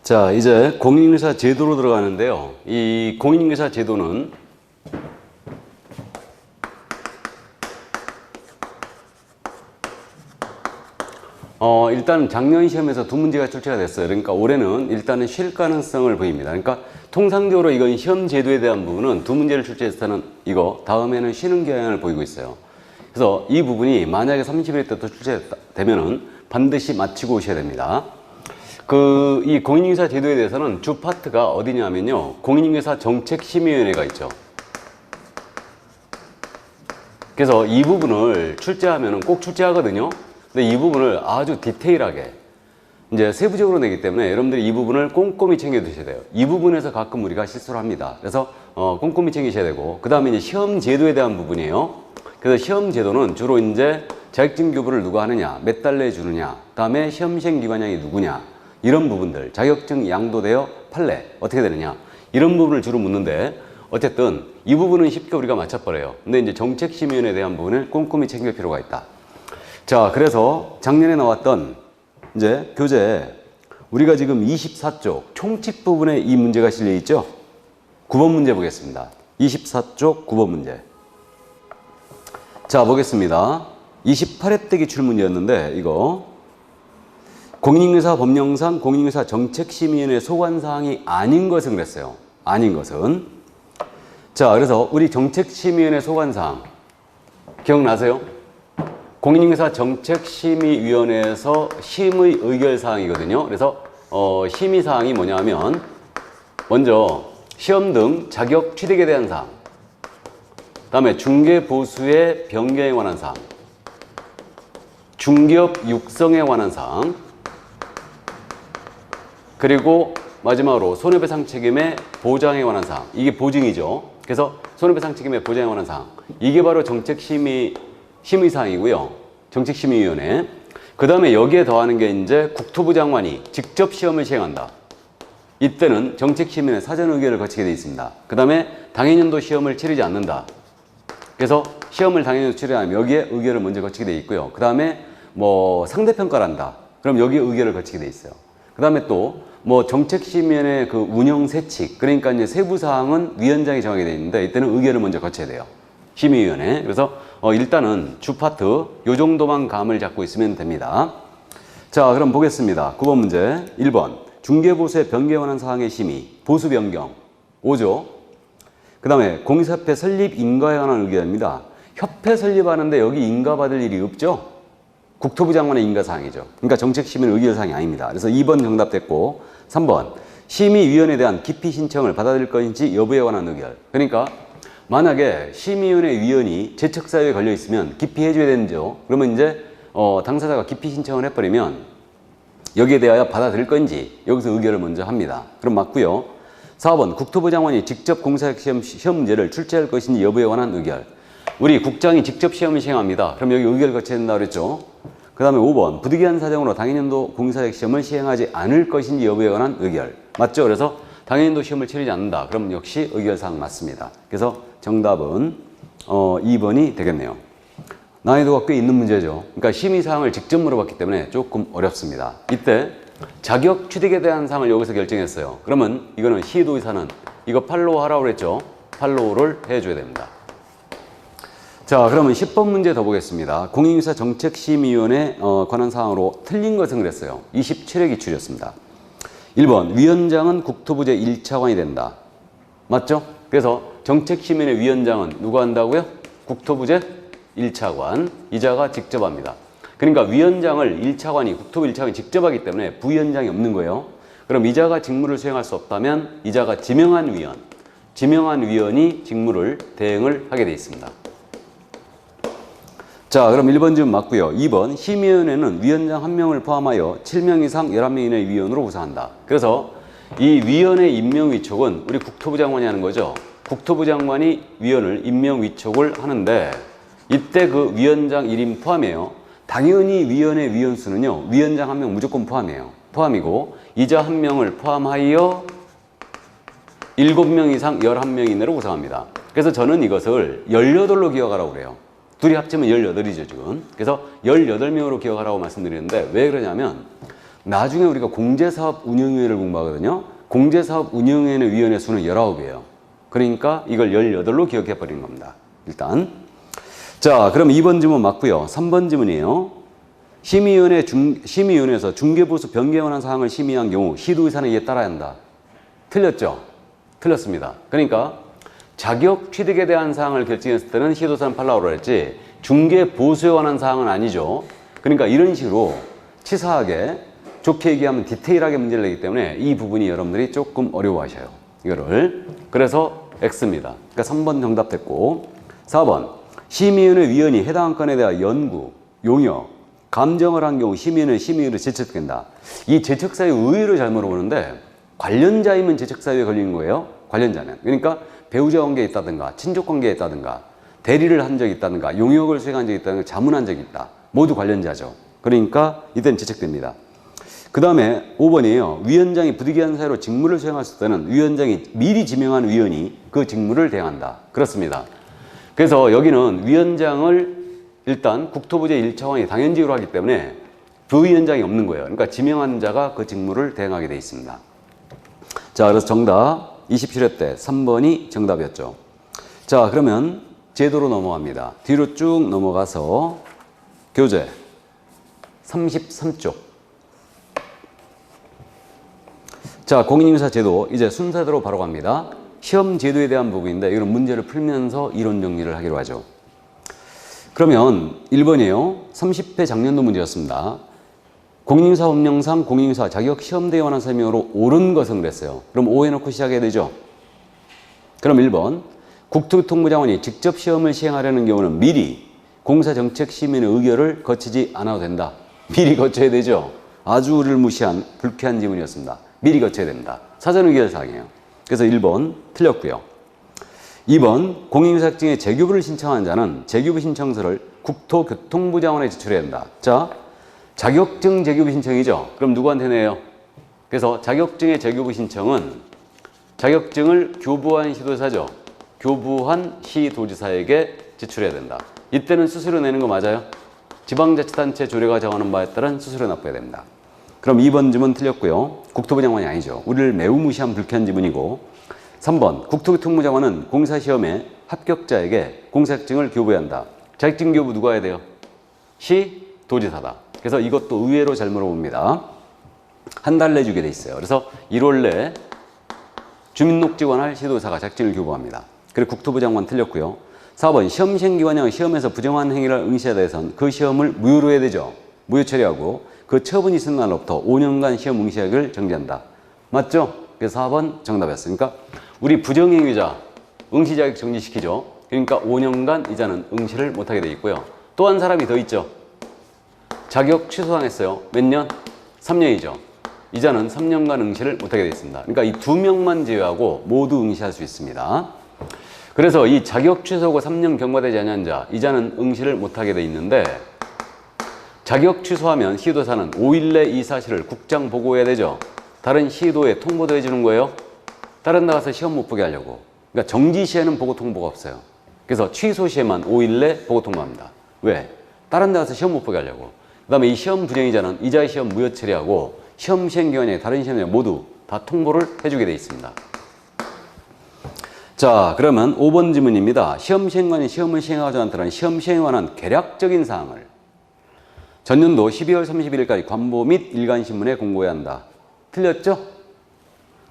자, 이제 공인인증서 제도로 들어가는데요. 이 공인인증서 제도는 일단 작년 시험에서 두 문제가 출제가 됐어요. 그러니까 올해는 일단은 쉴 가능성을 보입니다. 그러니까 통상적으로 이건 시험 제도에 대한 부분은 두 문제를 출제해서는 이거 다음에는 쉬는 경향을 보이고 있어요. 그래서 이 부분이 만약에 30일 때 또 출제되면은 반드시 마치고 오셔야 됩니다. 이 공인인증서 제도에 대해서는 주 파트가 어디냐면요. 공인인증서 정책심의위원회가 있죠. 그래서 이 부분을 출제하면은 꼭 출제하거든요. 근데 이 부분을 아주 디테일하게 이제 세부적으로 내기 때문에 여러분들이 이 부분을 꼼꼼히 챙겨 두셔야 돼요. 이 부분에서 가끔 우리가 실수를 합니다. 그래서 꼼꼼히 챙기셔야 되고, 그 다음에 이제 시험 제도에 대한 부분이에요. 그래서 시험 제도는 주로 이제 자격증 교부를 누가 하느냐, 몇 달 내에 주느냐, 그 다음에 시험 시행 기관장이 누구냐, 이런 부분들, 자격증 양도되어 판례 어떻게 되느냐, 이런 부분을 주로 묻는데, 어쨌든 이 부분은 쉽게 우리가 맞춰버려요. 근데 이제 정책심의위원회에 대한 부분을 꼼꼼히 챙길 필요가 있다. 자, 그래서 작년에 나왔던 이제 교재, 우리가 지금 24쪽 총칙 부분에 이 문제가 실려 있죠. 9번 문제 보겠습니다. 24쪽 9번 문제. 자, 보겠습니다. 28회 때 기출 문제였는데, 이거 공인인증서 법령상 공인인증서 정책심의위원회 소관사항이 아닌 것은 그랬어요. 아닌 것은. 자, 그래서 우리 정책심의위원회 소관사항 기억나세요? 공인인증서 정책심의위원회에서 심의 의결사항이거든요. 그래서 심의사항이 뭐냐면, 먼저 시험 등 자격 취득에 대한 사항, 그 다음에 중개보수의 변경에 관한 사항, 중개업 육성에 관한 사항, 그리고 마지막으로 손해배상 책임의 보장에 관한 사항. 이게 보증이죠. 그래서 손해배상 책임의 보장에 관한 사항, 이게 바로 심의사항이고요. 정책심의위원회. 그 다음에 여기에 더하는 게 이제 국토부 장관이 직접 시험을 시행한다. 이때는 정책심의위원회 사전 의결을 거치게 되어 있습니다. 그 다음에 당해년도 시험을 치르지 않는다. 그래서 시험을 당해년도 치르려면 여기에 의결을 먼저 거치게 되어 있고요. 그 다음에 뭐 상대평가를 한다. 그럼 여기에 의결을 거치게 되어 있어요. 그 다음에 또 뭐 정책심의위원회 그 운영 세칙, 그러니까 이제 세부사항은 위원장이 정하게 되어 있는데, 이때는 의결을 먼저 거쳐야 돼요. 심의위원회. 그래서 일단은 주파트 요 정도만 감을 잡고 있으면 됩니다. 자, 그럼 보겠습니다. 9번 문제 1번 중개보수의 변경에 관한 사항의 심의, 보수 변경 5조. 그 다음에 공사협회 설립 인가에 관한 의견입니다. 협회 설립하는데 여기 인가받을 일이 없죠. 국토부 장관의 인가사항이죠. 그러니까 정책심의는 의결사항이 아닙니다. 그래서 2번 정답 됐고, 3번 심의위원회에 대한 기피 신청을 받아들일 것인지 여부에 관한 의결. 그러니까 만약에 심의위원회 위원이 재척사유에 걸려 있으면 기피해줘야 되는죠. 그러면 이제 당사자가 기피 신청을 해버리면 여기에 대하여 받아들일 건지 여기서 의결을 먼저 합니다. 그럼 맞고요. 4번 국토부 장관이 직접 공사시험 문제를 출제할 것인지 여부에 관한 의결. 우리 국장이 직접 시험을 시행합니다. 그럼 여기 의결을 거쳐야 된다고 그랬죠. 그 다음에 5번 부득이한 사정으로 당해년도 공사역 시험을 시행하지 않을 것인지 여부에 관한 의결. 맞죠? 그래서 당해년도 시험을 치르지 않는다. 그럼 역시 의결사항 맞습니다. 그래서 정답은 2번이 되겠네요. 난이도가 꽤 있는 문제죠. 그러니까 심의사항을 직접 물어봤기 때문에 조금 어렵습니다. 이때 자격 취득에 대한 사항을 여기서 결정했어요. 그러면 이거는 시도의사는 이거 팔로우 하라고 그랬죠. 팔로우를 해줘야 됩니다. 자, 그러면 10번 문제 더 보겠습니다. 공인인증서 정책심의위원회 관한 사항으로 틀린 것은 그랬어요. 27회 기출이었습니다. 1번 위원장은 국토부 제1차관이 된다. 맞죠? 그래서 정책심의위원회 위원장은 누가 한다고요? 국토부 제1차관, 이자가 직접 합니다. 그러니까 위원장을 1차관이, 국토부 1차관이 직접 하기 때문에 부위원장이 없는 거예요. 그럼 이자가 직무를 수행할 수 없다면 이자가 지명한 위원이 직무를 대행을 하게 되어 있습니다. 자, 그럼 1번 지금 맞고요. 2번 심의위원회는 위원장 1명을 포함하여 7명 이상 11명 이내의 위원으로 구성한다. 그래서 이 위원의 임명 위촉은 우리 국토부 장관이 하는 거죠. 국토부 장관이 위원을 임명 위촉을 하는데, 이때 그 위원장 1인 포함이에요. 당연히 위원의 위원수는요, 위원장 1명 무조건 포함이고, 이자 1명을 포함하여 7명 이상 11명 이내로 구성합니다. 그래서 저는 이것을 18로 기억하라고 그래요. 둘이 합치면 18이죠, 지금. 그래서 18명으로 기억하라고 말씀드리는데, 왜 그러냐면 나중에 우리가 공제사업운영위원회를 공부하거든요. 공제사업운영위원회 위원회 수는 19이에요. 그러니까 이걸 18로 기억해 버리는 겁니다. 일단. 자, 그럼 2번 지문 맞고요. 3번 지문이에요. 심의위원회에서 중개보수 변경에 관한 사항을 심의한 경우 시도의사는 이에 따라야 한다. 틀렸죠? 틀렸습니다. 그러니까 자격 취득에 대한 사항을 결정했을 때는 시도의사는 팔라고 그랬지 중개보수에 관한 사항은 아니죠. 그러니까 이런 식으로 치사하게 좋게 얘기하면 디테일하게 문제를 내기 때문에 이 부분이 여러분들이 조금 어려워하셔요. 이거를. 그래서 X입니다. 그러니까 3번 정답 됐고 4번 심의위원회 위원이 해당 건에 대한 연구, 용역, 감정을 한 경우 심의위원회 심의위로 제척된다. 이 제척사유 의의를 잘 물어보는데 관련자이면 제척사유에 걸리는 거예요. 관련자는. 그러니까 배우자 관계에 있다든가 친족 관계에 있다든가 대리를 한 적이 있다든가 용역을 수행한 적이 있다든가 자문한 적이 있다. 모두 관련자죠. 그러니까 이때는 제척됩니다. 그 다음에 5번이에요. 위원장이 부득이한 사유로 직무를 수행했을 때는 위원장이 미리 지명한 위원이 그 직무를 대행한다. 그렇습니다. 그래서 여기는 위원장을 일단 국토부제 1차원이 당연직으로 하기 때문에 부위원장이 없는 거예요. 그러니까 지명한 자가 그 직무를 대행하게 되어 있습니다. 자, 그래서 정답 27회 때 3번이 정답이었죠. 자, 그러면 제도로 넘어갑니다. 뒤로 쭉 넘어가서 교재 33쪽. 자, 공인인사 제도 이제 순서대로 바로 갑니다. 시험 제도에 대한 부분인데 이런 문제를 풀면서 이론 정리를 하기로 하죠. 그러면 1번이에요. 30회 작년도 문제였습니다. 공인인사 법령상 공인인사 자격 시험대에 관한 설명으로 옳은 것은 그랬어요. 그럼 O 해놓고 시작해야 되죠. 그럼 1번 국토교통부 장관이 직접 시험을 시행하려는 경우는 미리 공사정책시민의 의결을 거치지 않아도 된다. 미리 거쳐야 되죠. 아주 우리를 무시한 불쾌한 지문이었습니다. 미리 거쳐야 됩니다. 사전 의결 사항이에요. 그래서 1번 틀렸고요. 2번 공인인사증의 재교부를 신청한 자는 재교부 신청서를 국토교통부 장관에 제출해야 한다. 자, 자격증 재교부 신청이죠. 그럼 누구한테 내요? 그래서 자격증의 재교부 신청은 자격증을 교부한 시도지사죠. 교부한 시도지사에게 제출해야 된다. 이때는 수수료 내는 거 맞아요? 지방자치단체 조례가 정하는 바에 따른 수수료 납부해야 됩니다. 그럼 2번 지문 틀렸고요. 국토부 장관이 아니죠. 우리를 매우 무시한 불쾌한 지문이고 3번 국토교통부 장관은 공사시험에 합격자에게 공사증을 교부해야 한다. 자격증 교부 누가 해야 돼요? 시도지사다. 그래서 이것도 의외로 잘 물어봅니다. 한 달 내 주게 돼 있어요. 그래서 1월 내 주민녹지관할 시도지사가 자격증을 교부합니다. 그리고 국토부 장관 틀렸고요. 4번 시험 시행기관이 시험에서 부정한 행위를 응시에 대해서는 그 시험을 무효로 해야 되죠. 무효 처리하고 그 처분이 있은 날로부터 5년간 시험 응시하기를 정지한다. 맞죠? 그래서 4번 정답이었으니까 우리 부정행위자 응시 자격 정지시키죠. 그러니까 5년간 이자는 응시를 못하게 돼 있고요. 또 한 사람이 더 있죠. 자격 취소당했어요. 몇 년? 3년이죠. 이자는 3년간 응시를 못하게 돼 있습니다. 그러니까 이 2명만 제외하고 모두 응시할 수 있습니다. 그래서 이 자격 취소고 3년 경과되지 않은 자, 이자는 응시를 못하게 돼 있는데 자격 취소하면 시도사는 5일 내 이 사실을 국장 보고해야 되죠. 다른 시도에 통보도 해주는 거예요. 다른 데 가서 시험 못 보게 하려고. 그러니까 정지 시에는 보고 통보가 없어요. 그래서 취소 시에만 5일 내 보고 통보합니다. 왜? 다른 데 가서 시험 못 보게 하려고. 그 다음에 이 시험 부정이자는 이자의 시험 무효 처리하고 시험 시행기관에 다른 시험에 모두 다 통보를 해주게 돼 있습니다. 자, 그러면 5번 지문입니다. 시험 시행관이 시험을 시행하지 않더라는 시험 시행에 관한 개략적인 사항을 전년도 12월 31일까지 관보 및 일간신문에 공고해야 한다. 틀렸죠?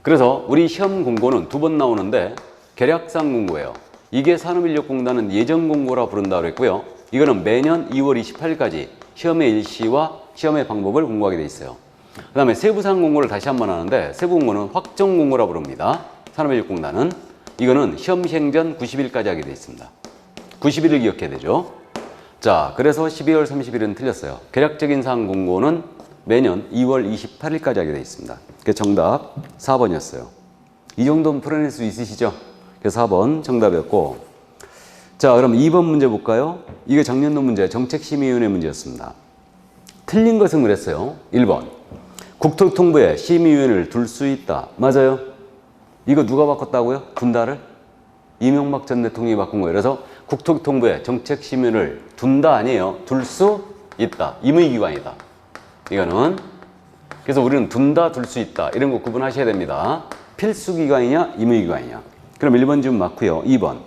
그래서 우리 시험 공고는 2번 나오는데 개략상 공고예요. 이게 산업인력공단은 예정공고라 부른다고 했고요. 이거는 매년 2월 28일까지 시험의 일시와 시험의 방법을 공고하게 돼 있어요. 그 다음에 세부사항 공고를 다시 한번 하는데 세부 공고는 확정 공고라 부릅니다. 산업인력공단은 이거는 시험 시행 전 90일까지 하게 돼 있습니다. 90일을 기억해야 되죠. 자, 그래서 12월 30일은 틀렸어요. 개략적인 사항 공고는 매년 2월 28일까지 하게 돼 있습니다. 그 정답 4번이었어요. 이 정도는 풀어낼 수 있으시죠? 그래서 4번 정답이었고, 자, 그럼 2번 문제 볼까요? 이게 작년도 문제, 정책심의위원회 문제였습니다. 틀린 것은 그랬어요. 1번 국토교통부에 심의위원회를 둘 수 있다. 맞아요? 이거 누가 바꿨다고요? 둔다를? 이명박 전 대통령이 바꾼 거예요. 그래서 국토교통부에 정책심의를 둔다 아니에요. 둘 수 있다. 임의기관이다. 이거는 그래서 우리는 둔다, 둘 수 있다. 이런 거 구분하셔야 됩니다. 필수기관이냐, 의무기관이냐. 그럼 1번 지문 맞고요. 2번.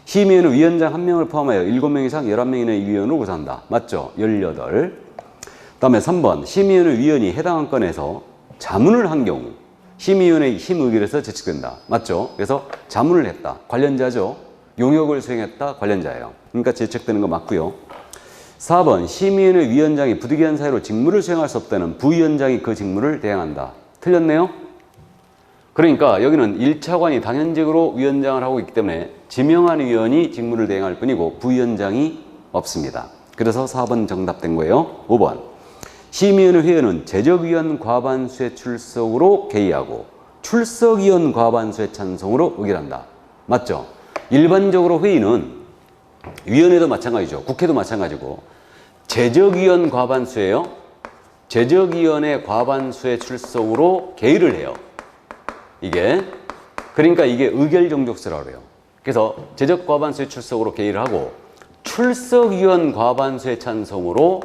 심의위원은 위원장 1명을 포함하여 7명 이상 11명 이내의 위원으로 구성한다. 맞죠? 18. 다음에 3번. 심의위원은 위원이 해당 안건에서 자문을 한 경우 심의위원의 심의결에서 제출된다. 맞죠? 그래서 자문을 했다. 관련자죠. 용역을 수행했다. 관련자예요. 그러니까 제출되는 거 맞고요. 4번. 심의위원회 위원장이 부득이한 사유로 직무를 수행할 수 없다는 부위원장이 그 직무를 대행한다. 틀렸네요? 그러니까 여기는 1차관이 당연직으로 위원장을 하고 있기 때문에 지명한 위원이 직무를 대행할 뿐이고 부위원장이 없습니다. 그래서 4번 정답된 거예요. 5번. 심의위원회 회의는 제적위원 과반수의 출석으로 개의하고 출석위원 과반수의 찬성으로 의결한다. 맞죠? 일반적으로 회의는 위원회도 마찬가지죠. 국회도 마찬가지고 제적위원 과반수예요. 제적위원의 과반수의 출석으로 개의를 해요. 그러니까 이게 의결정족수라고 그래요. 그래서 제적 과반수의 출석으로 개의를 하고 출석위원 과반수의 찬성으로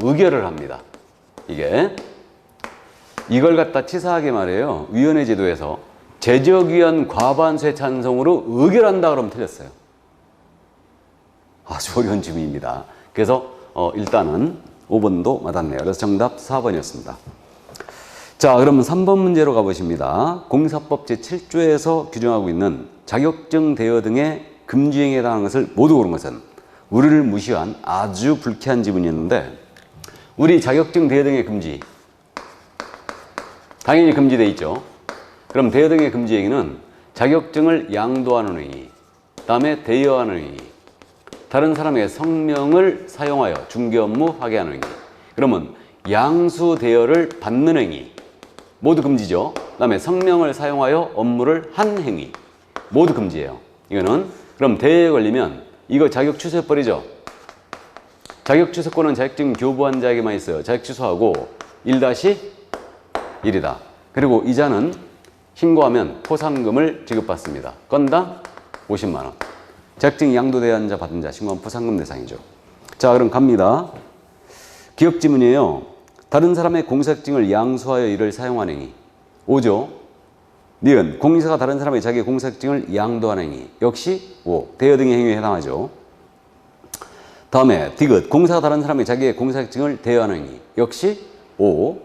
의결을 합니다. 이걸 갖다 치사하게 말해요. 위원회 제도에서 제적위원 과반수의 찬성으로 의결한다 그러면 틀렸어요. 아주 어려운 질문입니다. 그래서 일단은 5번도 맞았네요. 그래서 정답 4번이었습니다. 자, 그러면 3번 문제로 가보십니다. 공사법 제7조에서 규정하고 있는 자격증 대여 등의 금지행위에 해당하는 것을 모두 고른 것은 우리를 무시한 아주 불쾌한 지문이었는데 우리 자격증 대여 등의 금지 당연히 금지되어 있죠. 그럼 대여 등의 금지 행위는 자격증을 양도하는 행위, 다음에 대여하는 행위, 다른 사람의 성명을 사용하여 중개 업무 하게 하는 행위. 그러면 양수 대여를 받는 행위 모두 금지죠. 다음에 성명을 사용하여 업무를 한 행위 모두 금지예요. 이거는 그럼 대여에 걸리면 이거 자격 취소해버리죠. 자격 취소권은 자격증 교부한 자에게만 있어요. 자격 취소하고 1-1이다. 그리고 이자는 신고하면 포상금을 지급받습니다. 건당 50만 원. 자격증 양도대한 자 받은 자 신고하면 포상금 대상이죠. 자, 그럼 갑니다. 기억 지문이에요. 다른 사람의 공사증을 양수하여 이를 사용한 행위. 5죠. 니은 공인사가 다른 사람의 자기의 공사증을 양도한 행위. 역시 5. 대여 등의 행위에 해당하죠. 다음에 디귿 공사가 다른 사람의 자기의 공사증을 대여하는 행위. 역시 5.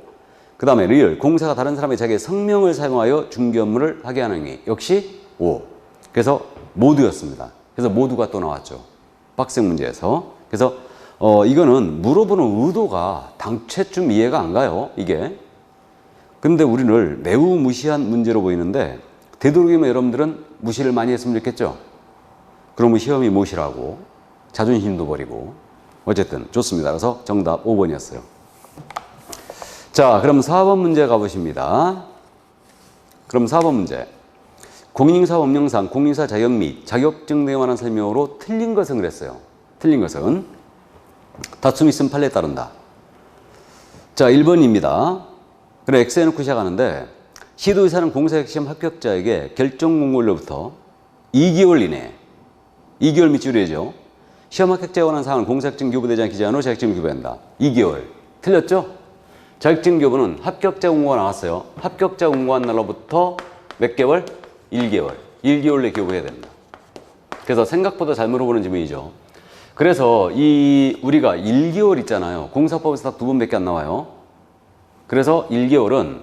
그 다음에 리을 공사가 다른 사람의 자기의 성명을 사용하여 중개 업무를 하게 하는 행위. 역시 5. 그래서 모두였습니다. 그래서 모두가 또 나왔죠. 빡센 문제에서. 그래서 이거는 물어보는 의도가 당최쯤 이해가 안 가요. 이게. 근데 우리를 매우 무시한 문제로 보이는데 되도록이면 여러분들은 무시를 많이 했으면 좋겠죠. 그러면 시험이 무시라고 자존심도 버리고 어쨌든 좋습니다. 그래서 정답 5번이었어요. 자, 그럼 4번 문제 가보십니다. 그럼 4번 문제. 공인인사 법령상 공인인사 자격 및 자격증 등에 관한 설명으로 틀린 것은 그랬어요. 틀린 것은 다툼이 있으면 판례에 따른다. 자, 1번입니다. 그래, X 해놓고 시작하는데 시도의사는 공사시험 합격자에게 결정 공고일로부터 2개월 이내 2개월 밑줄이죠. 시험 합격자에 관한 사항을 공사학증 교부대장 기재한 후 자격증을 교부한다. 2개월. 틀렸죠? 자격증 교부는 합격자 공고가 나왔어요. 합격자 공고한 날로부터 몇 개월? 1개월. 1개월 내 교부해야 됩니다. 그래서 생각보다 잘 물어보는 질문이죠. 그래서 우리가 1개월 있잖아요. 공사법에서 딱 2번밖에 안 나와요. 그래서 1개월은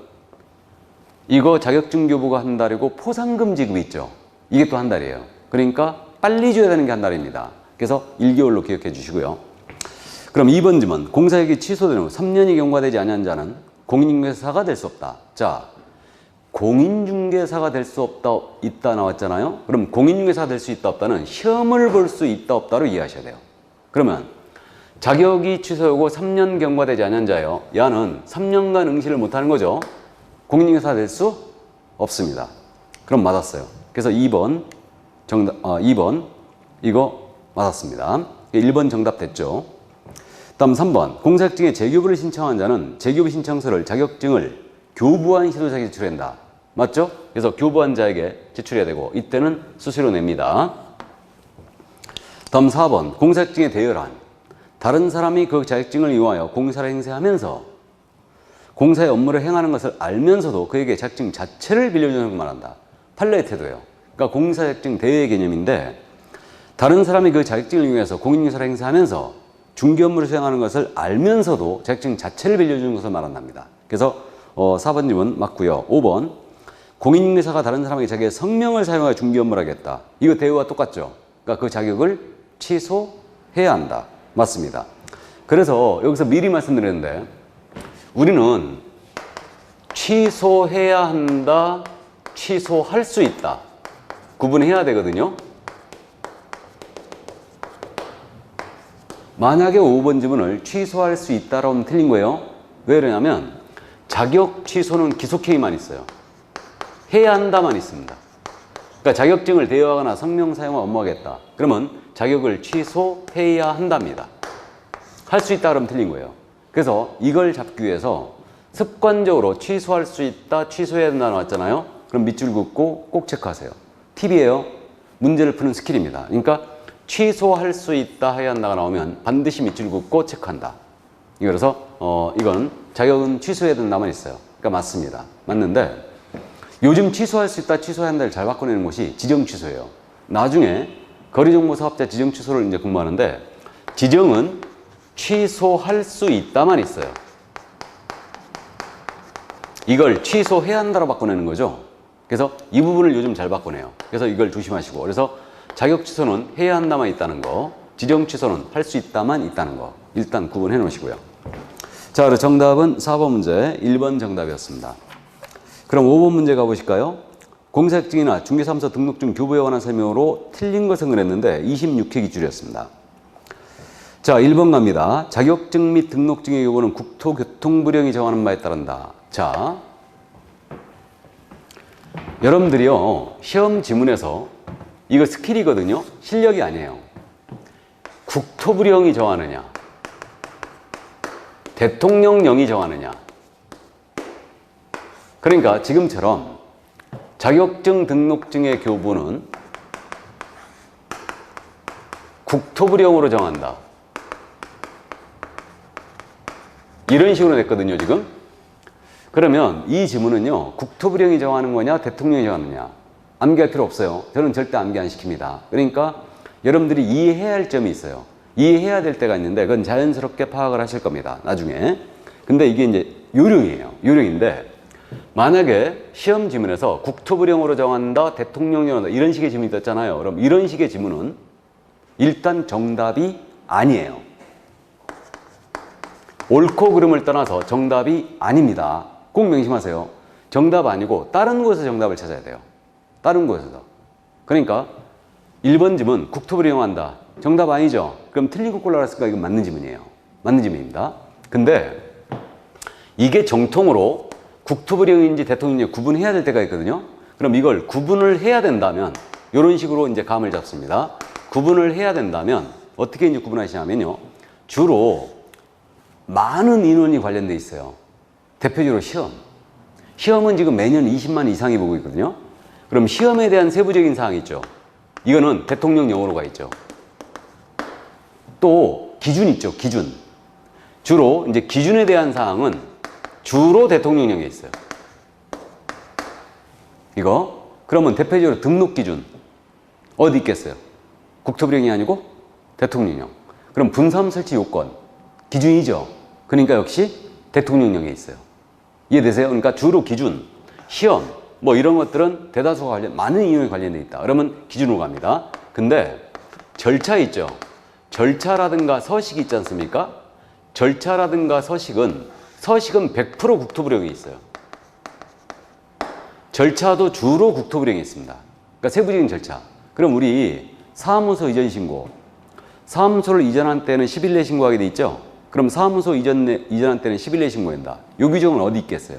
이거 자격증 교부가 한 달이고 포상금 지급이 있죠. 이게 또 한 달이에요. 그러니까 빨리 줘야 되는 게 한 달입니다. 그래서 1개월로 기억해 주시고요. 그럼 2번 질문. 공사역이 취소된 후 3년이 경과되지 아니한 자는 공인중개사가 될 수 없다. 자, 공인중개사가 될 수 없다, 있다 나왔잖아요. 그럼 공인중개사가 될 수 있다, 없다는 시험을 볼 수 있다, 없다로 이해하셔야 돼요. 그러면 자격이 취소하고 3년 경과되지 않은 자예요. 야는 3년간 응시를 못하는 거죠. 공인중개사가 될 수 없습니다. 그럼 맞았어요. 그래서 2번 정답, 2번 이거 맞았습니다. 1번 정답 됐죠. 다음 3번. 공사학증에 재교부를 신청한 자는 재교부 신청서를 자격증을 교부한 시도자에게 제출한다. 맞죠? 그래서 교부한 자에게 제출해야 되고 이때는 수수료 냅니다. 다음 4번. 공사학증에 대여한 다른 사람이 그 자격증을 이용하여 공사를 행사하면서 공사의 업무를 행하는 것을 알면서도 그에게 자격증 자체를 빌려주는 걸 말한다. 판례의 태도예요. 그러니까 공사 자격증 대외 개념인데 다른 사람이 그 자격증을 이용해서 공인인사를 행사하면서 중개 업무를 수행하는 것을 알면서도 자격증 자체를 빌려주는 것을 말한답니다. 그래서 4번 질문 맞고요. 5번 공인인사가 다른 사람에게 자기의 성명을 사용하여 중개 업무를 하겠다. 이거 대우와 똑같죠. 그러니까 그 자격을 취소해야 한다. 맞습니다. 그래서 여기서 미리 말씀드렸는데 우리는 취소해야 한다, 취소할 수 있다. 구분해야 되거든요. 만약에 5번 지문을 취소할 수 있다라고 하면 틀린 거예요. 왜 그러냐면 자격 취소는 기속행위만 있어요. 해야 한다만 있습니다. 그러니까 자격증을 대여하거나 성명 사용을 업무하겠다. 그러면 자격을 취소해야 한답니다. 할 수 있다 그러면 틀린 거예요. 그래서 이걸 잡기 위해서 습관적으로 취소할 수 있다, 취소해야 된다 나왔잖아요. 그럼 밑줄 긋고 꼭 체크하세요. 팁이에요. 문제를 푸는 스킬입니다. 그러니까 취소할 수 있다, 해야 한다가 나오면 반드시 밑줄 긋고 체크한다. 그래서 이건 자격은 취소해야 된다만 있어요. 그러니까 맞습니다. 맞는데 요즘 취소할 수 있다, 취소해야 한다를 잘 바꿔내는 것이 지정 취소예요. 나중에 거리정보 사업자 지정 취소를 이제 근무하는데 지정은 취소할 수 있다만 있어요. 이걸 취소해야 한다로 바꿔내는 거죠. 그래서 이 부분을 요즘 잘 바꿔내요. 그래서 이걸 조심하시고. 그래서 자격 취소는 해야 한다만 있다는 거, 지정 취소는 할 수 있다만 있다는 거 일단 구분해 놓으시고요. 자, 그럼 정답은 4번 문제 1번 정답이었습니다. 그럼 5번 문제 가보실까요? 공사자격증이나 중개사무소 등록증 교부에 관한 설명으로 틀린 것은 그랬는데 26회 기출이었습니다. 자, 1번 갑니다. 자격증 및 등록증의 교부는 국토교통부령이 정하는 바에 따른다. 자, 여러분들이요 시험 지문에서 이거 스킬이거든요. 실력이 아니에요. 국토부령이 정하느냐 대통령령이 정하느냐. 그러니까 지금처럼 자격증 등록증의 교부는 국토부령으로 정한다. 이런 식으로 됐거든요, 지금. 그러면 이 지문은요, 국토부령이 정하는 거냐, 대통령이 정하느냐. 암기할 필요 없어요. 저는 절대 암기 안 시킵니다. 그러니까 여러분들이 이해해야 할 점이 있어요. 이해해야 될 때가 있는데, 그건 자연스럽게 파악을 하실 겁니다, 나중에. 근데 이게 이제 요령이에요. 요령인데, 만약에 시험 지문에서 국토부령으로 정한다, 대통령령으로 정한다, 이런 식의 지문이 떴잖아요. 그럼 이런 식의 지문은 일단 정답이 아니에요. 옳고 그름을 떠나서 정답이 아닙니다. 꼭 명심하세요. 정답 아니고 다른 곳에서 정답을 찾아야 돼요. 다른 곳에서. 그러니까 1번 지문 국토부령한다. 정답 아니죠? 그럼 틀린 거 골라놨으니까 이건 맞는 지문이에요. 맞는 지문입니다. 근데 이게 정통으로 국토부령인지 대통령인지 구분해야 될 때가 있거든요. 그럼 이걸 구분을 해야 된다면 이런 식으로 이제 감을 잡습니다. 구분을 해야 된다면 어떻게 이제 구분하시냐면요. 주로 많은 인원이 관련돼 있어요. 대표적으로 시험. 시험은 지금 매년 20만 이상이 보고 있거든요. 그럼 시험에 대한 세부적인 사항이 있죠. 이거는 대통령령으로 가 있죠. 또 기준 있죠. 기준. 주로 이제 기준에 대한 사항은 주로 대통령령에 있어요. 이거. 그러면 대표적으로 등록 기준 어디 있겠어요? 국토부령이 아니고 대통령령. 그럼 분사함 설치 요건 기준이죠. 그러니까 역시 대통령령에 있어요. 이해되세요? 그러니까 주로 기준, 시험 뭐 이런 것들은 대다수가 많은 인원이 관련돼 있다. 그러면 기준으로 갑니다. 근데 절차 있죠. 절차라든가 서식이 있지 않습니까? 절차라든가 서식은 100% 국토부령에 있어요. 절차도 주로 국토부령에 있습니다. 그러니까 세부적인 절차. 그럼 우리 사무소 이전 신고, 사무소를 이전한 때는 10일 내 신고하게 돼 있죠? 그럼 사무소 이전한 때는 10일 내 신고한다. 요 규정은 어디 있겠어요?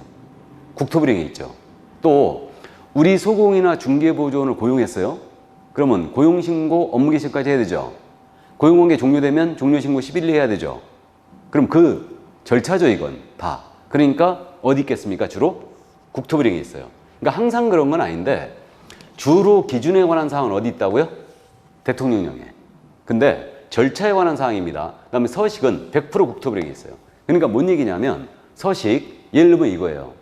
국토부령에 있죠. 또 우리 소공이나 중개보조원을 고용했어요. 그러면 고용신고, 업무개시까지 해야 되죠. 고용관계 종료되면 종료신고 10일 내에 해야 되죠. 그럼 그 절차죠, 이건 다. 그러니까 어디 있겠습니까? 주로 국토부령에 있어요. 그러니까 항상 그런 건 아닌데 주로 기준에 관한 사항은 어디 있다고요? 대통령령에. 근데 절차에 관한 사항입니다. 그 다음에 서식은 100% 국토부령이 있어요. 그러니까 뭔 얘기냐면 서식, 예를 들면 이거예요.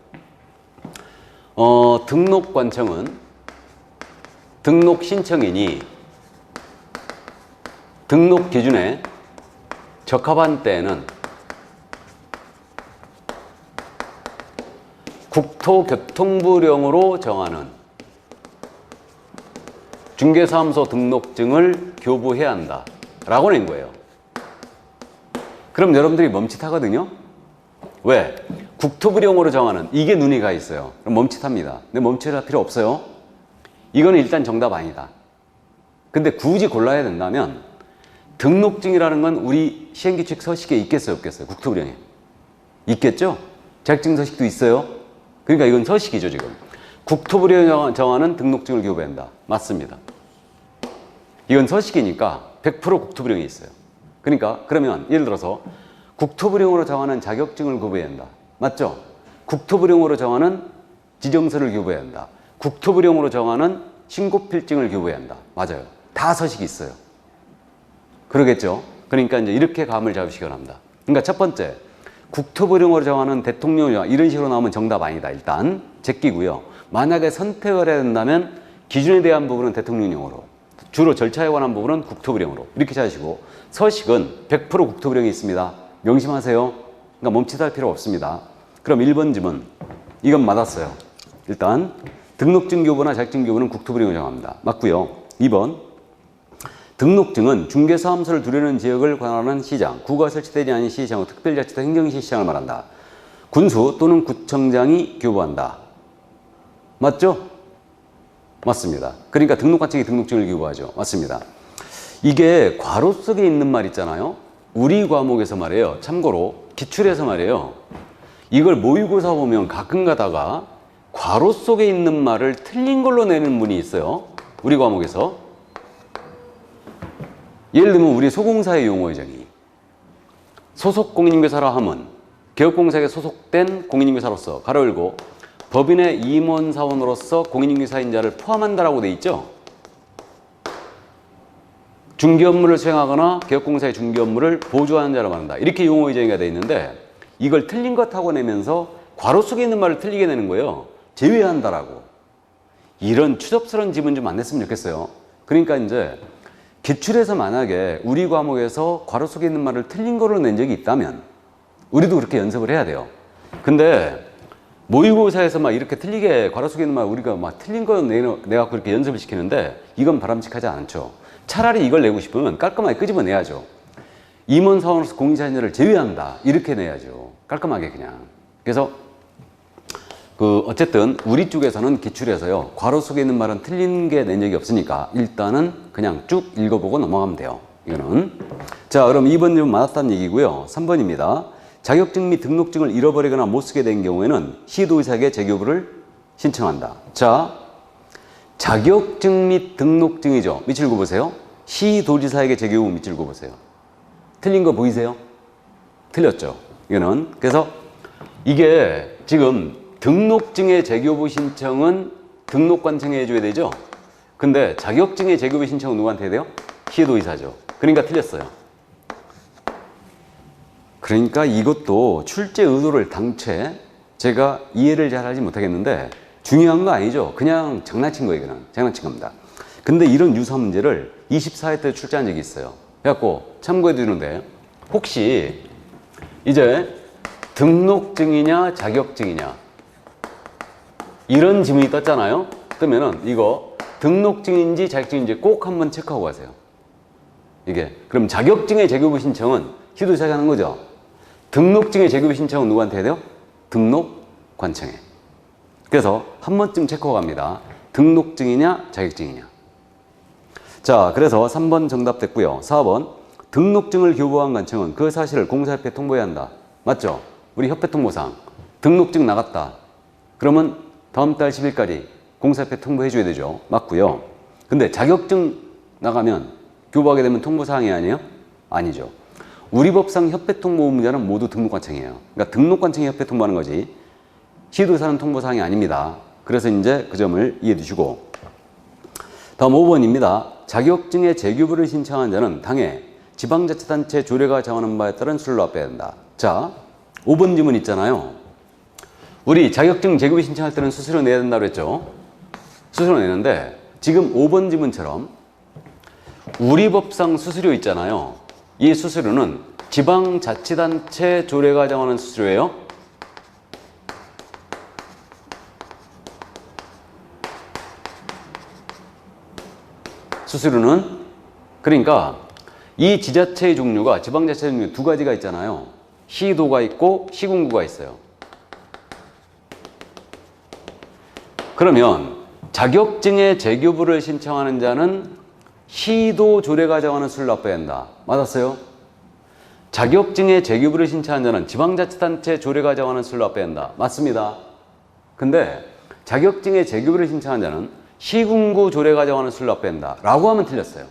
등록관청은 등록 신청인이 등록 기준에 적합한 때에는 국토교통부령으로 정하는 중개사무소 등록증을 교부해야 한다 라고 낸 거예요. 그럼 여러분들이 멈칫하거든요. 왜? 국토부령으로 정하는 이게 눈이 가 있어요. 그럼 멈칫합니다. 근데 멈칫할 필요 없어요. 이거는 일단 정답 아니다. 근데 굳이 골라야 된다면 등록증이라는 건 우리 시행규칙 서식에 있겠어요, 없겠어요? 국토부령에 있겠죠? 자격증 서식도 있어요. 그러니까 이건 서식이죠, 지금. 국토부령이 정하는 등록증을 교부한다. 맞습니다. 이건 서식이니까 100% 국토부령이 있어요. 그러니까 그러면 예를 들어서 국토부령으로 정하는 자격증을 교부해야 한다. 맞죠? 국토부령으로 정하는 지정서를 교부해야 한다. 국토부령으로 정하는 신고필증을 교부해야 한다. 맞아요. 다 서식이 있어요. 그러겠죠? 그러니까 이제 이렇게 감을 잡으시기 바랍니다. 그러니까 첫 번째, 국토부령으로 정하는 대통령령 이런 식으로 나오면 정답 아니다. 일단 제끼고요. 만약에 선택을 해야 된다면 기준에 대한 부분은 대통령령으로, 주로 절차에 관한 부분은 국토부령으로 이렇게 찾으시고 서식은 100% 국토부령이 있습니다. 명심하세요. 그러니까 멈칫할 필요 없습니다. 그럼 1번 지문 이건 맞았어요. 일단 등록증 교부나 자격증 교부는 국토부령을 정합니다. 맞고요. 2번 등록증은 중개사무소를 두려는 지역을 관할하는 시장, 구가 설치되지 않은 시장, 특별자치도 행정시 시장을 말한다. 군수 또는 구청장이 교부한다. 맞죠? 맞습니다. 그러니까 등록관청이 등록증을 교부하죠. 맞습니다. 이게 괄호 속에 있는 말 있잖아요. 우리 과목에서 말이에요. 참고로 기출에서 말이에요. 이걸 모의고사 보면 가끔 가다가 괄호 속에 있는 말을 틀린 걸로 내는 분이 있어요. 우리 과목에서. 예를 들면 우리 소공사의 용어의 정의. 소속 공인중개사라 함은 개업공사에 소속된 공인중개사로서 가로 열고 법인의 임원사원으로서 공인중개사인 자를 포함한다라고 돼 있죠. 중개 업무를 수행하거나 개업공사의 중개 업무를 보조하는 자를 말한다. 이렇게 용어의 정의가 돼 있는데 이걸 틀린 것 하고 내면서 괄호 속에 있는 말을 틀리게 내는 거예요. 제외한다라고. 이런 추접스러운 지문 좀 안 냈으면 좋겠어요. 그러니까 이제 기출에서 만약에 우리 과목에서 괄호 속에 있는 말을 틀린 거로 낸 적이 있다면 우리도 그렇게 연습을 해야 돼요. 근데 모의고사에서 막 이렇게 틀리게 괄호 속에 있는 말 우리가 막 틀린 거 내갖고 이렇게 연습을 시키는데 이건 바람직하지 않죠. 차라리 이걸 내고 싶으면 깔끔하게 끄집어내야죠. 임원사원으로서 공인사인자를 제외한다. 이렇게 내야죠. 깔끔하게 그냥. 그래서 어쨌든 우리 쪽에서는 기출에서요. 괄호 속에 있는 말은 틀린 게 낸 적이 없으니까 일단은 그냥 쭉 읽어보고 넘어가면 돼요. 이거는. 자, 그럼 2번 좀 맞았다는 얘기고요. 3번입니다. 자격증 및 등록증을 잃어버리거나 못 쓰게 된 경우에는 시도의사에게 재교부를 신청한다. 자, 자격증 및 등록증이죠. 밑줄 그어보세요. 시도지사에게 재교부 밑줄 그어보세요. 틀린 거 보이세요? 틀렸죠. 이거는. 그래서 이게 지금 등록증의 재교부 신청은 등록관청에 해줘야 되죠. 근데 자격증의 재교부 신청은 누구한테 해야 돼요? 시도의사죠. 그러니까 틀렸어요. 그러니까 이것도 출제 의도를 당최 제가 이해를 잘 하지 못하겠는데 중요한 거 아니죠. 그냥 장난친 거예요. 이거는 장난친 겁니다. 근데 이런 유사 문제를 24회 때 출제한 적이 있어요. 그래갖고 참고해 두는데 혹시 이제 등록증이냐 자격증이냐 이런 지문이 떴잖아요. 뜨면은 이거 등록증인지 자격증인지 꼭 한번 체크하고 가세요. 이게 그럼 자격증의 재교부 신청은 시도지사가 하는 거죠. 등록증의 재교부 신청은 누구한테 해야 돼요? 등록관청에. 그래서 한 번쯤 체크하고 갑니다. 등록증이냐 자격증이냐. 자, 그래서 3번 정답 됐고요. 4번 등록증을 교부한 관청은 그 사실을 공사협회에 통보해야 한다. 맞죠? 우리 협회 통보상 등록증 나갔다. 그러면 다음 달 10일까지 공사협회 통보해 줘야 되죠. 맞고요. 근데 자격증 나가면 교부하게 되면 통보사항이 아니에요? 아니죠. 우리 법상 협회 통보 의무자는 모두 등록관청이에요. 그러니까 등록관청이 협회 통보하는 거지 시도사는 통보사항이 아닙니다. 그래서 이제 그 점을 이해해 두시고 다음 5번입니다. 자격증의 재교부를 신청한 자는 당해 지방자치단체 조례가 정하는 바에 따른 수수료를 납부해야 된다. 자, 5번 지문 있잖아요. 우리 자격증 재급을 신청할 때는 수수료 내야 된다고 했죠. 수수료 내는데 지금 5번 지문처럼 우리 법상 수수료 있잖아요. 이 수수료는 지방자치단체 조례가 정하는 수수료예요. 수수료는 그러니까 이 지자체의 종류가 지방자치 종류 두 가지가 있잖아요. 시도가 있고 시군구가 있어요. 그러면 자격증의 재교부를 신청하는 자는 시도 조례가 정하는 수수료를 납부해야 한다. 맞았어요? 자격증의 재교부를 신청하는 자는 지방자치단체 조례가 정하는 수수료를 납부해야 한다. 맞습니다. 근데 자격증의 재교부를 신청하는 자는 시군구 조례가 정하는 수수료를 납부해야 한다. 라고 하면 틀렸어요.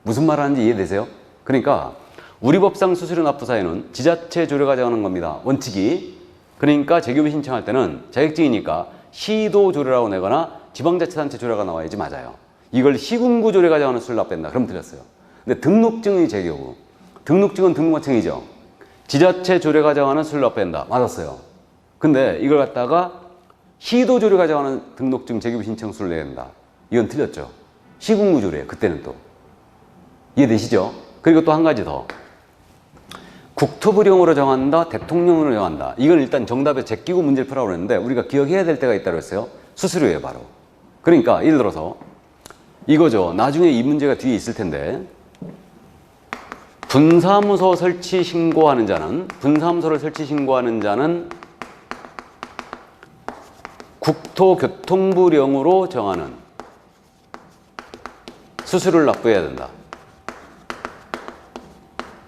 무슨 말 하는지 이해되세요? 그러니까 우리 법상 수수료 납부 사유는 지자체 조례가 정하는 겁니다. 원칙이. 그러니까 재교부 신청할 때는 자격증이니까 시도 조례라고 내거나 지방자치단체 조례가 나와야지 맞아요. 이걸 시군구 조례가 정하는 수수료를 납부한다. 그럼 틀렸어요. 근데 등록증의 재교부. 등록증은 등록관청이죠. 지자체 조례가 정하는 수수료를 납부한다. 맞았어요. 근데 이걸 갖다가 시도 조례가 정하는 등록증 재교부 신청 수수료를 내야 된다. 이건 틀렸죠. 시군구 조례예요. 그때는 또. 이해되시죠? 그리고 또 한 가지 더. 국토부령으로 정한다, 대통령으로 정한다. 이건 일단 정답에 제끼고 문제를 풀라고 그랬는데 우리가 기억해야 될 때가 있다고 했어요. 수수료예요, 바로. 그러니까 예를 들어서 이거죠. 나중에 이 문제가 뒤에 있을 텐데 분사무소 설치 신고하는 자는 분사무소를 설치 신고하는 자는 국토교통부령으로 정하는 수수료를 납부해야 된다.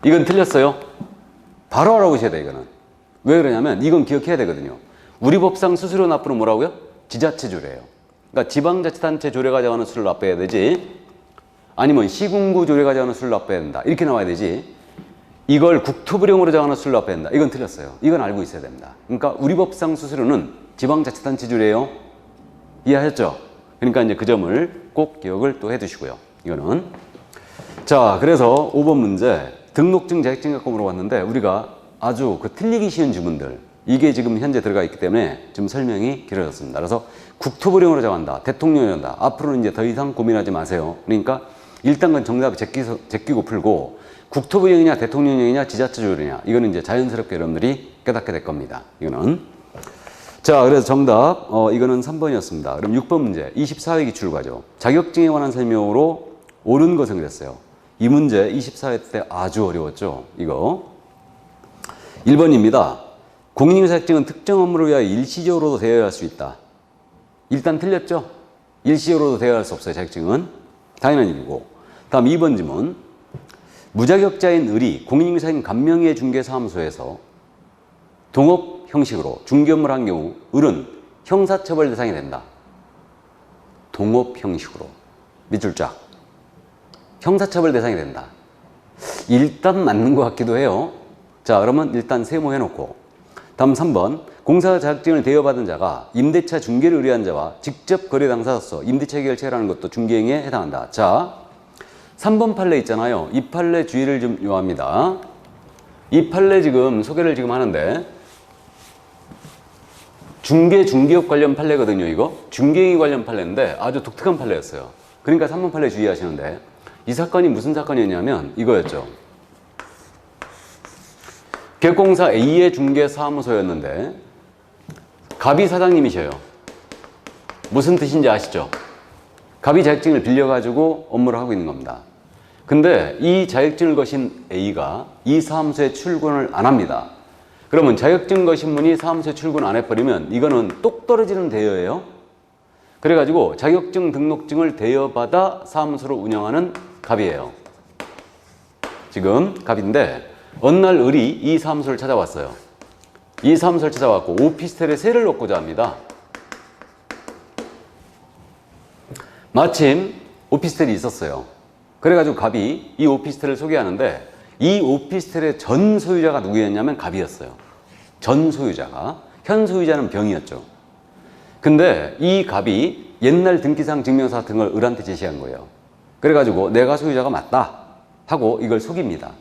이건 틀렸어요. 바로 알아보셔야 돼요, 이거는. 왜 그러냐면 이건 기억해야 되거든요. 우리 법상 수수료 납부는 뭐라고요? 지자체 조례예요. 그러니까 지방자치단체 조례가 정하는 수수료를 납부해야 되지, 아니면 시군구 조례가 정하는 수수료를 납부해야 된다. 이렇게 나와야 되지, 이걸 국토부령으로 정하는 수수료를 납부해야 된다. 이건 틀렸어요. 이건 알고 있어야 됩니다. 그러니까 우리 법상 수수료는 지방자치단체 조례예요. 이해하셨죠? 그러니까 이제 그 점을 꼭 기억을 또 해두시고요. 이거는. 자, 그래서 5번 문제. 등록증, 자격증 갖고 물어봤는데 우리가 아주 그 틀리기 쉬운 지문들, 이게 지금 현재 들어가 있기 때문에 좀 설명이 길어졌습니다. 그래서 국토부령으로 정한다, 대통령이 정한다. 앞으로는 이제 더 이상 고민하지 마세요. 그러니까 일단 그 정답을 제끼고 풀고 국토부령이냐 대통령령이냐 지자체 조례냐, 이거는 이제 자연스럽게 여러분들이 깨닫게 될 겁니다. 이거는. 자, 그래서 정답 이거는 3번이었습니다. 그럼 6번 문제. 24회 기출과죠. 자격증에 관한 설명으로 옳은 것은 그랬어요. 이 문제 24회 때 아주 어려웠죠. 이거 1번입니다. 공인인증 자격증은 특정 업무를 위하여 일시적으로도 대여할 수 있다. 일단 틀렸죠. 일시적으로도 대여할 수 없어요. 자격증은 당연한 일이고. 다음 2번 지문. 무자격자인 을이 공인인증 자격증 감명의 중개사무소에서 동업 형식으로 중개 업무를 한 경우 을은 형사처벌 대상이 된다. 동업 형식으로 밑줄 쫙. 형사처벌 대상이 된다. 일단 맞는 것 같기도 해요. 자, 그러면 일단 세모해놓고. 다음 3번. 공사 자격증을 대여받은 자가 임대차 중개를 의뢰한 자와 직접 거래 당사자로서 임대차 계약을 체결하는 것도 중개행위에 해당한다. 자, 3번 판례 있잖아요. 이 판례 주의를 좀 요합니다. 이 판례 지금 소개를 지금 하는데 중개업 관련 판례거든요. 이거 중개행위 관련 판례인데 아주 독특한 판례였어요. 그러니까 3번 판례 주의하시는데, 이 사건이 무슨 사건이었냐면 이거였죠. 개공사 A의 중개사무소였는데 갑이 사장님이셔요. 무슨 뜻인지 아시죠? 갑이 자격증을 빌려가지고 업무를 하고 있는 겁니다. 근데 이 자격증을 거신 A가 이 사무소에 출근을 안 합니다. 그러면 자격증 거신 분이 사무소에 출근 안 해버리면 이거는 똑 떨어지는 대여예요. 그래가지고 자격증 등록증을 대여받아 사무소를 운영하는 갑이에요. 지금 갑인데 어느 날 을이 이 사무소를 찾아왔어요. 이 사무소를 찾아왔고 오피스텔에 세를 놓고자 합니다. 마침 오피스텔이 있었어요. 그래가지고 갑이 이 오피스텔을 소개하는데 이 오피스텔의 전 소유자가 누구였냐면 갑이었어요. 전 소유자가. 현 소유자는 병이었죠. 근데 이 갑이 옛날 등기상 증명서 같은 걸 을한테 제시한 거예요. 그래가지고 내가 소유자가 맞다. 하고 이걸 속입니다.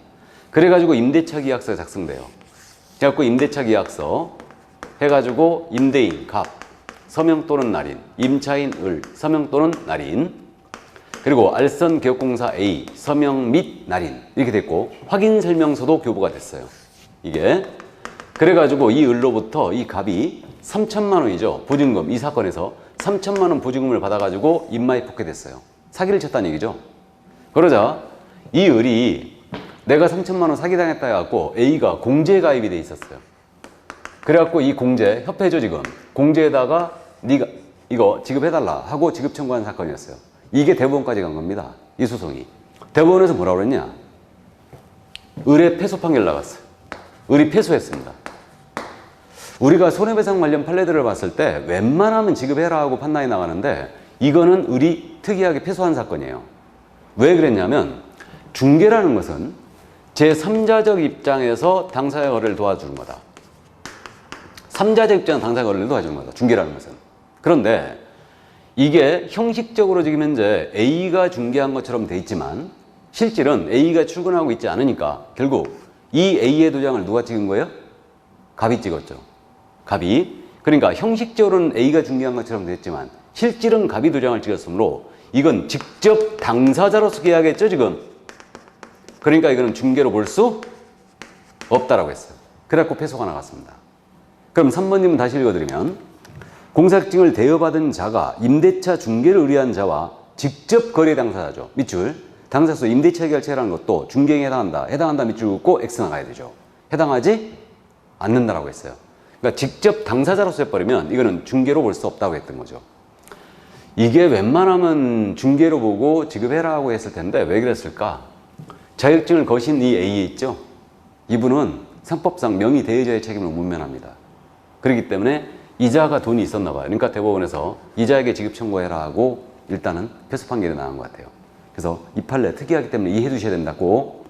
그래가지고 임대차 계약서가 작성돼요. 그래갖고 임대차 계약서 해가지고 임대인 갑, 서명 또는 날인, 임차인 을, 서명 또는 날인, 그리고 알선 기업공사 A, 서명 및 날인 이렇게 됐고 확인 설명서도 교부가 됐어요. 이게 그래가지고 이 을로부터 이 갑이 3천만 원이죠. 보증금, 이 사건에서 3천만 원 보증금을 받아가지고 임마에 포켓했어요. 사기를 쳤다는 얘기죠. 그러자 이 을이 내가 3천만 원 사기당했다 해갖고 A가 공제에 가입이 돼 있었어요. 그래갖고 이 공제, 협회죠 지금. 공제에다가 네가 이거 지급해달라 하고 지급 청구한 사건이었어요. 이게 대법원까지 간 겁니다. 이 소송이. 대법원에서 뭐라고 그랬냐? 을의 패소 판결 나갔어요. 을이 패소했습니다. 우리가 손해배상 관련 판례들을 봤을 때 웬만하면 지급해라 하고 판단이 나가는데 이거는 을이 특이하게 패소한 사건이에요. 왜 그랬냐면 중개라는 것은 제3자적 입장에서 당사자 거래를 도와주는 거다. 3자적 입장 당사자 거래를 도와주는 거다. 중개라는 것은. 그런데 이게 형식적으로 지금 현재 A가 중개한 것처럼 돼 있지만 실질은 A가 출근하고 있지 않으니까 결국 이 A의 도장을 누가 찍은 거예요? 갑이 찍었죠. 갑이. 그러니까 형식적으로는 A가 중개한 것처럼 됐지만 실질은 갑이 도장을 찍었으므로 이건 직접 당사자로서 계약했죠 지금. 그러니까 이거는 중개로 볼 수 없다라고 했어요. 그래갖고 패소가 나갔습니다. 그럼 3번님은 다시 읽어드리면 공사증을 대여받은 자가 임대차 중개를 의뢰한 자와 직접 거래 당사자죠. 밑줄. 당사자로서 임대차 결제라는 것도 중개에 해당한다. 해당한다 밑줄 긋고 X 나가야 되죠. 해당하지 않는다라고 했어요. 그러니까 직접 당사자로서 해버리면 이거는 중개로 볼 수 없다고 했던 거죠. 이게 웬만하면 중개로 보고 지급해라 고 했을 텐데 왜 그랬을까? 자격증을 거신 이 A 있죠? 이분은 상법상 명의 대여자의 책임을 문면합니다. 그렇기 때문에 이자가 돈이 있었나 봐요. 그러니까 대법원에서 이자에게 지급 청구해라 하고 일단은 패소 판결이 나온 것 같아요. 그래서 이 판례 특이하기 때문에 이해해 주셔야 된다고.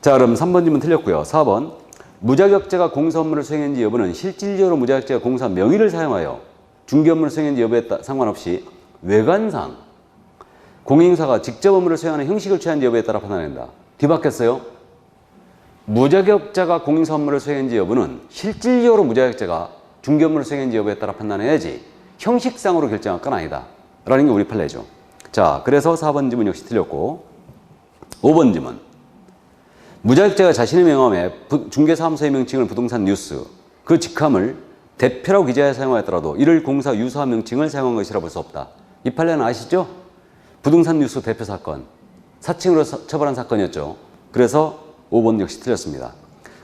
자, 그럼 3번 질문 틀렸고요. 4번. 무자격자가 공사 업무를 수행했는지 여부는 실질적으로 무자격자가 공사 명의를 사용하여 중개 업무를 수행했는지 여부에 상관없이 외관상 공인사가 직접 업무를 수행하는 형식을 취하는지 여부에 따라 판단한다. 뒤바뀌었어요. 무자격자가 공인사 업무를 수행했는지 여부는 실질적으로 무자격자가 중개 업무를 수행했는지 여부에 따라 판단해야지 형식상으로 결정할 건 아니다 라는 게 우리 판례죠. 자, 그래서 4번 지문 역시 틀렸고 5번 지문. 무자격자가 자신의 명함에 중개사무소의 명칭을 부동산 뉴스 그 직함을 대표라고 기재하여 사용하였더라도 이를 공사 유사한 명칭을 사용한 것이라 볼 수 없다. 이 판례는 아시죠? 부동산 뉴스 대표 사건 사칭으로 처벌한 사건이었죠. 그래서 5번 역시 틀렸습니다.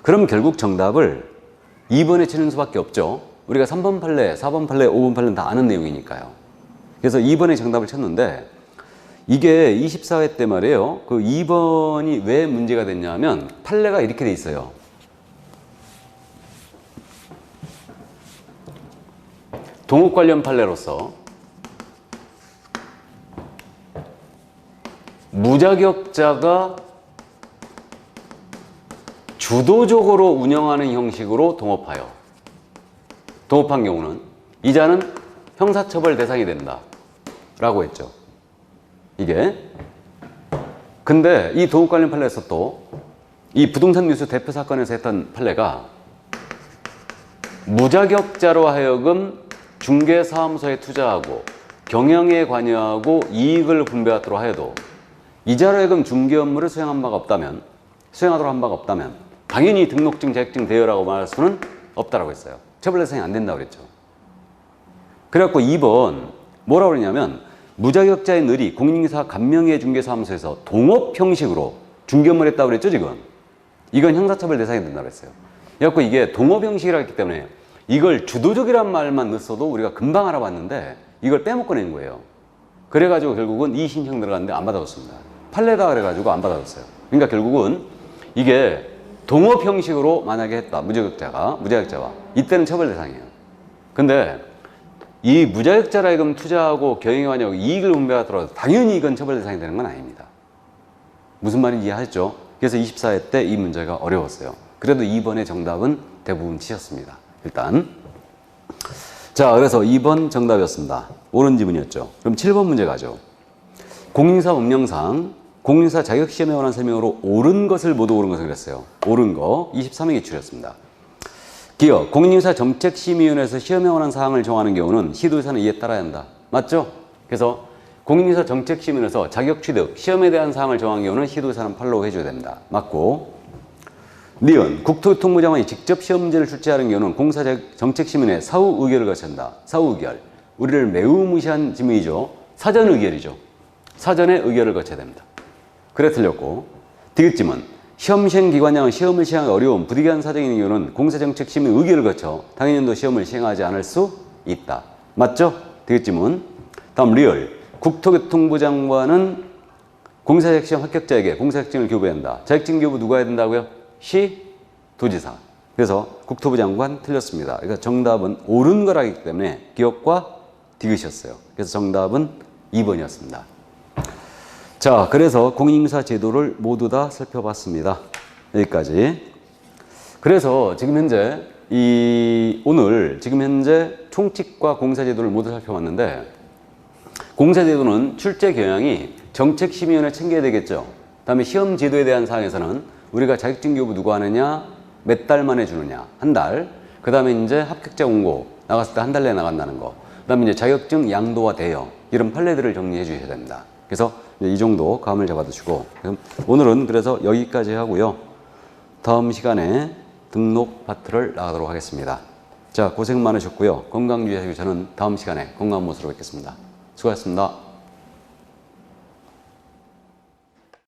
그럼 결국 정답을 2번에 치는 수밖에 없죠. 우리가 3번 판례, 4번 판례, 5번 판례는 다 아는 내용이니까요. 그래서 2번에 정답을 쳤는데 이게 24회 때 말이에요. 그 2번이 왜 문제가 됐냐면 판례가 이렇게 돼 있어요. 동업 관련 판례로서 무자격자가 주도적으로 운영하는 형식으로 동업한 경우는 이자는 형사처벌 대상이 된다 라고 했죠. 이게 근데 이 동업 관련 판례에서 또 이 부동산 뉴스 대표 사건에서 했던 판례가 무자격자로 하여금 중개사무소에 투자하고 경영에 관여하고 이익을 분배하도록 하여도 이자로 하여금 중개 업무를 수행하도록 한 바가 없다면 당연히 등록증, 자격증 대여라고 말할 수는 없다라고 했어요. 처벌 대상이 안 된다고 그랬죠. 그래갖고 2번 뭐라고 그러냐면 무자격자인 을이 공인인사 간명의 중개사무소에서 동업 형식으로 중개 업무를 했다고 그랬죠 지금. 이건 형사처벌 대상이 된다고 했어요. 그래갖고 이게 동업 형식이라고 했기 때문에 이걸 주도적이란 말만 넣었어도 우리가 금방 알아봤는데 이걸 빼먹고 낸 거예요. 그래가지고 결국은 이 신청 들어갔는데 안 받아줬습니다. 판례다 그래가지고 안 받아줬어요. 그러니까 결국은 이게 동업 형식으로 만약에 했다. 무자격자가 이때는 처벌 대상이에요. 근데 이 무자격자라 하여금 투자하고 경영에 관여하고 이익을 분배하더라도 당연히 이건 처벌 대상이 되는 건 아닙니다. 무슨 말인지 이해하셨죠? 그래서 24회 때 이 문제가 어려웠어요. 그래도 2번의 정답은 대부분 치셨습니다. 일단 자, 그래서 2번 정답이었습니다. 옳은 지문이었죠. 그럼 7번 문제 가죠. 공인사 법령상 공인사 자격시험에 관한 설명으로 옳은 것을 모두 옳은 것을 그랬어요. 옳은 거 23회 기출이었습니다. 기억, 공인중개사 정책심의위원회에서 시험에 관한 사항을 정하는 경우는 시도의사는 이에 따라야 한다. 맞죠? 그래서 공인중개사 정책심의위원회에서 자격취득, 시험에 대한 사항을 정한 경우는 시도의사는 팔로우 해줘야 됩니다. 맞고. 니은, 국토교통부 장관이 직접 시험지를 출제하는 경우는 공사 정책심의위원회 사후 의결을 거쳐야 한다. 사후 의결. 우리를 매우 무시한 지문이죠. 사전 의결이죠. 사전에 의결을 거쳐야 됩니다. 그래 틀렸고. 디귿지문. 시험 시행기관장은 시험을 시행하기 어려운 부득이한 사정이 있는 경우는 공사정책심의 의결을 거쳐 당해년도 시험을 시행하지 않을 수 있다. 맞죠? 디귿지문. 다음 리얼. 국토교통부 장관은 공사자격시험 합격자에게 공사자격증을 교부한다. 자격증 교부 누가 해야 된다고요? 시, 도지사. 그래서 국토부 장관 틀렸습니다. 그러니까 정답은 옳은 거라기 때문에 기억과 디귿이었어요. 그래서 정답은 2번이었습니다. 자, 그래서 공인중개사 제도를 모두 다 살펴봤습니다. 여기까지. 그래서 지금 현재 오늘 지금 현재 총칙과 공사제도를 모두 살펴봤는데 공사제도는 출제 경향이 정책심의위원회 챙겨야 되겠죠. 다음에 시험 제도에 대한 사항에서는 우리가 자격증 교부 누가 하느냐, 몇 달 만에 주느냐, 한 달. 그 다음에 이제 합격자 공고 나갔을 때 한 달 내에 나간다는 거. 그 다음에 이제 자격증 양도와 대여 이런 판례들을 정리해 주셔야 됩니다. 그래서 이 정도 감을 잡아두시고 오늘은 그래서 여기까지 하고요. 다음 시간에 등록 파트를 나가도록 하겠습니다. 자, 고생 많으셨고요. 건강 유의하시고 저는 다음 시간에 건강한 모습으로 뵙겠습니다. 수고하셨습니다.